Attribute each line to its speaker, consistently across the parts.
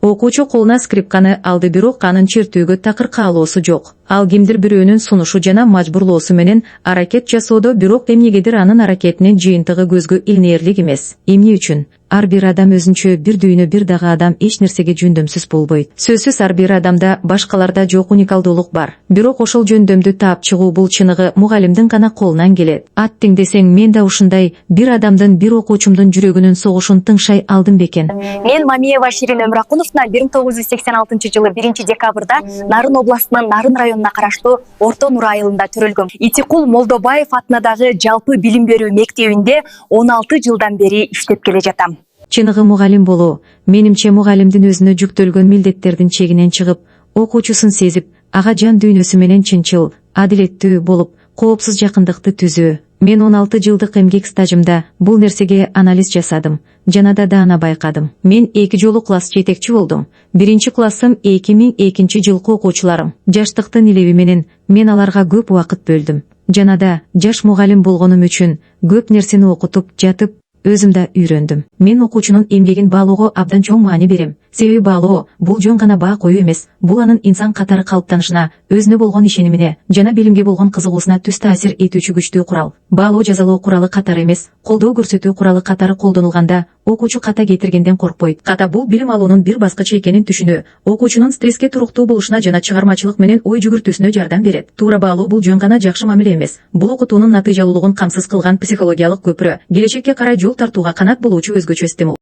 Speaker 1: Окуучу колуна скрипканы алды, бирок анын чертүүгө такыр каалоосу жок. Ал кимдир бирөөнүн сунушу жана мажбурлоосу менен аракет жасоодо, бирок эмнегедир анын аракетинин жыйынтыгы көзгө илинээрлик эмес. Эмне үчүн? Ар бир адам өзүнчө, бир дүйнө, бир дагы адам эч нерсеге жөндөмсүз болбойт. Сөзсүз ар бир адамда башкаларда жок уникалдуулук бар. Бирок ошол жөндөмдү таап чыгуу бул чыныгы мугалимдин гана колунан келет. Аттиң десең, мен да ушундай бир адамдын, бир окуучумдун жүрөгүнүн согушун тыңшай алдым бекен.
Speaker 2: Мен Мамиева Ширин Өмракуновна 1986 жылы 1 декабрда Нарын областынын Нарын районуна караштуу Орто Нур айылында төрөлгөм. Итикул Молдобаев атындагы жалпы билим берүү мектебинде 16 жылдан бери иштеп келе жатам.
Speaker 1: Чыныгы мугалим болуу, менимче мугалимдин өзүнө жүктөлгөн милдеттердин чегинен чыгып, окуучусун сезип, ага жан дүйнөсү менен чынчыл, адилеттүү болуп, коопсуз жакындыкты түзүү. Мен 16 жылдык эмгек стажымда бул нерсеге анализ жасадым, жанада да аны байкадым. Мен 2 жолу класс жетекчи болдум. Биринчи классым 2002 жылкы окуучуларым. Жаштыктын илеби менен мен аларга көп убакыт бөлдүм. Жанада жаш мугалим болгонум үчүн көп нерсени окутуп жатып, өзүм да үйрөндүм. Мен окуучунун эмгегин баалоого абдан чоң маани берем. Себеби баалоо бул жөн гана баа коюу эмес, бул анын инсан катары калыптанышына, өзүнө болгон ишенимине жана билимге болгон кызыгуусуна түз таасир этүүчү күчтүү курал. Баалоо жазалоо куралы катары эмес, колдоо көрсөтүү куралы катары колдонулганда окуучу ката кетиргенден коркпойт. Ката бул билим алуунун бир баскычы экенин түшүнүү, окуучунун стресске туруктуу болушуна жана чыгармачылык менен ой жүгүртүүсүнө жардам берет. Туура баалоо бул жөн гана жакшы мамиле эмес. Бул окутуунун натыйжалуулугун камсыз кылган психологиялык көпүрө, келечекке карай жол тартууга канат болуучу өзгөчө стимул.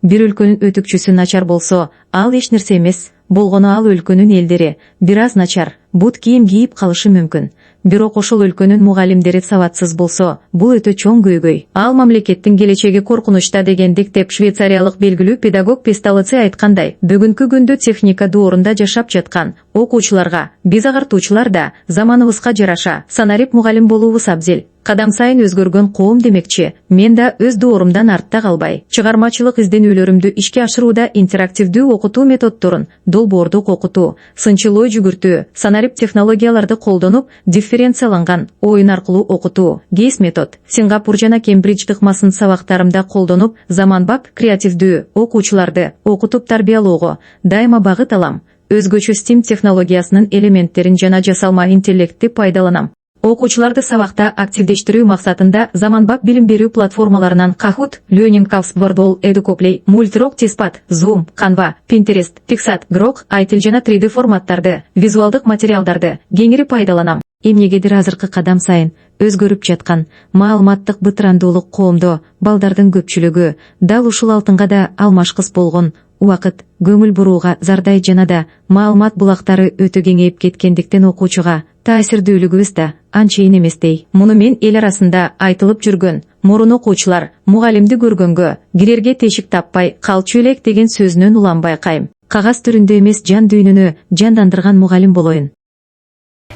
Speaker 1: Бир өлкөнүн өтүкчүсү начар болсо, ал эч нерсе эмес. Болгону ал өлкөнүн элдери бир аз начар, бут кийим кийип калышы мүмкүн. Бирок ошол өлкөнүн мугалимдери сабатсыз болсо, бул өтө чоң көйгөй. Ал мамлекеттин келечеги коркунучта дегендик деп швейцариялык белгилүү педагог Песталоци айткандай, бүгүнкү күндө техника доорунда жашап жаткан окуучуларга, биз агартуучулар да заманыбызга жараша санарип мугалим болуубуз абзел. Кадам сайын өзгөргөн коом демекчи, мен да өз доорумдан артта калбай, чыгармачылык изденүүлөрүмдү ишке ашырууда интерактивдүү окутуу методдорун, долбоордук окутуу, сынчыл ой жүгүртүү, санарип технологияларды колдонуп, дифференцияланган оюн аркылуу окутуу, гейс метод, Сингапур жана Кембридж ыкмасын сабактарымда колдонуп, заманбап креативдүү окуучуларды окутуп тарбиялоого дайыма багыт алам. Өзгөчө STEAM технологиясынын элементтерин жана жасалма интеллектти пайдаланам. Окуучуларды сабакта активдештирүү максатында заманбап билим берүү платформаларынан Kahoot, Learning Curves, Wordle, Educoplay, Multirock, Tespot, Zoom, Canva, Pinterest, Pixat, Grok, айтил жана 3D форматтарды, визуалдык материалдарды кеңири пайдаланам. Эмнегедир азыркы кадам сайын өзгөрүп жаткан маалыматтык бытырандуулук коомдо балдардын көпчүлүгү дал ушул алтынга да алмашкыс болгон убакыт, көңүл бурууга зардай жана да маалымат булактары өтө кеңейип кеткендиктен окуучуга таасирдүүлүгүбүз да анчейин эместей. Муну мен эл арасында айтылып жүргөн мурун окуучулар мугалимди көргөнгө кирерге тешик таппай калчу элек деген сөзүнөн уланбай кайым. Кагаз түрүндө эмес, жан дүйнөнү жандандырган мугалим болоюн.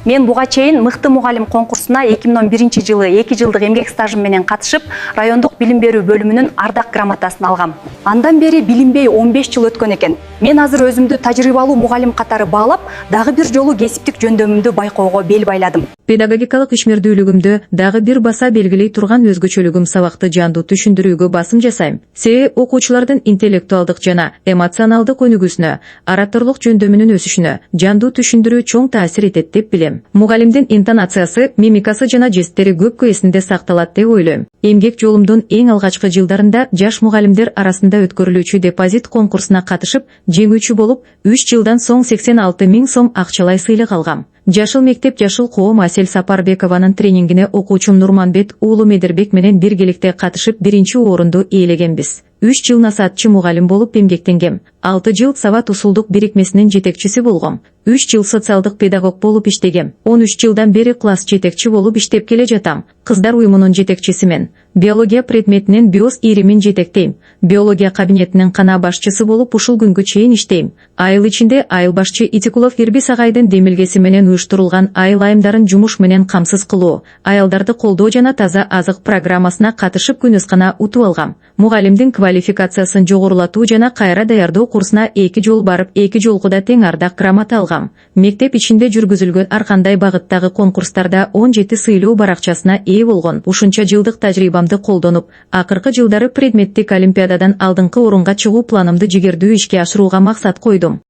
Speaker 2: Мен буга чейин мыкты мугалим конкурсуна 2011 жылы 2 жылдык эмгек стажым менен катышып, райондук билим берүү бөлүмүнүн ардак грамотасын алгам. Андан бери билинбей 15 жыл өткөн экен. Мен азыр өзүмдү тажрыйбалуу мугалим катары баалап, дагы бир жолу кесиптик жөндөмүмдү байкоого бел байладым.
Speaker 1: Педагогикалык ишмердүүлүгүмдү дагы бир баса белгилей турган өзгөчөлүгүм сабакты жандуу түшүндүрүүгө басым жасайм. Себеби окуучулардын интеллектуалдык жана эмоционалдык өнүгүүсүнө, ораторлук жөндөмүнүн өсүшүнө жандуу түшүндүрүү чоң таасир этет деп билем. Мугалимдин интонациясы, мимикасы жана жесттери көпкө эсинде сакталат деп ойлойм. Эмгек жолумдун эң алгачкы жылдарында жаш мугалимдер арасында өткөрүлүүчү депозит конкурсуна катышып, жеңүүчү болуп, 3 жылдан соң 86 000 сом акчалай сыйлык алгам. Жашыл мектеп жашыл коом Асель Сапарбекованын тренингине окуучум Нурманбет уулу Медербек менен биргеликте катышып биринчи орунду ээлегенбиз. 3 жыл насаатчы мугалим болуп эмгектенгем. 6 жыл Сабат усулдук бирикмесинин жетекчиси болгом. 3 жыл социалдык педагог болуп иштегем. 13 жылдан бери класс жетекчи болуп иштеп келе жатам. Кыздар уюмунун жетекчисимен. Биология предметинин биос иримин жетектейм. Биология кабинетинин кана башчысы болуп ушул күнгө чейин иштейм. Айыл ичинде айыл башчы Итикулов Ирбис агайдын демилгеси менен уюштурулган айыл айымдарын жумуш менен камсыз кылуу, аялдарды колдоо жана таза азык программасына катышып күнөскана утуп алгам. Мугалимдин квалификациясын жогорулатуу жана кайра даярдоо курсуна 2 жол барып, 2 жолку да тең ардак грамота алгам. Мектеп ичинде жүргүзүлгөн ар кандай багыттагы конкурстарда 17 сыйлуу баракчасына ээ болгон. Ушунча жылдык тажрыйбамды колдонуп, акыркы жылдары предметтик олимпиададан алдыңкы орунга чыгуу планымды жигердүү ишке ашырууга максат койдум.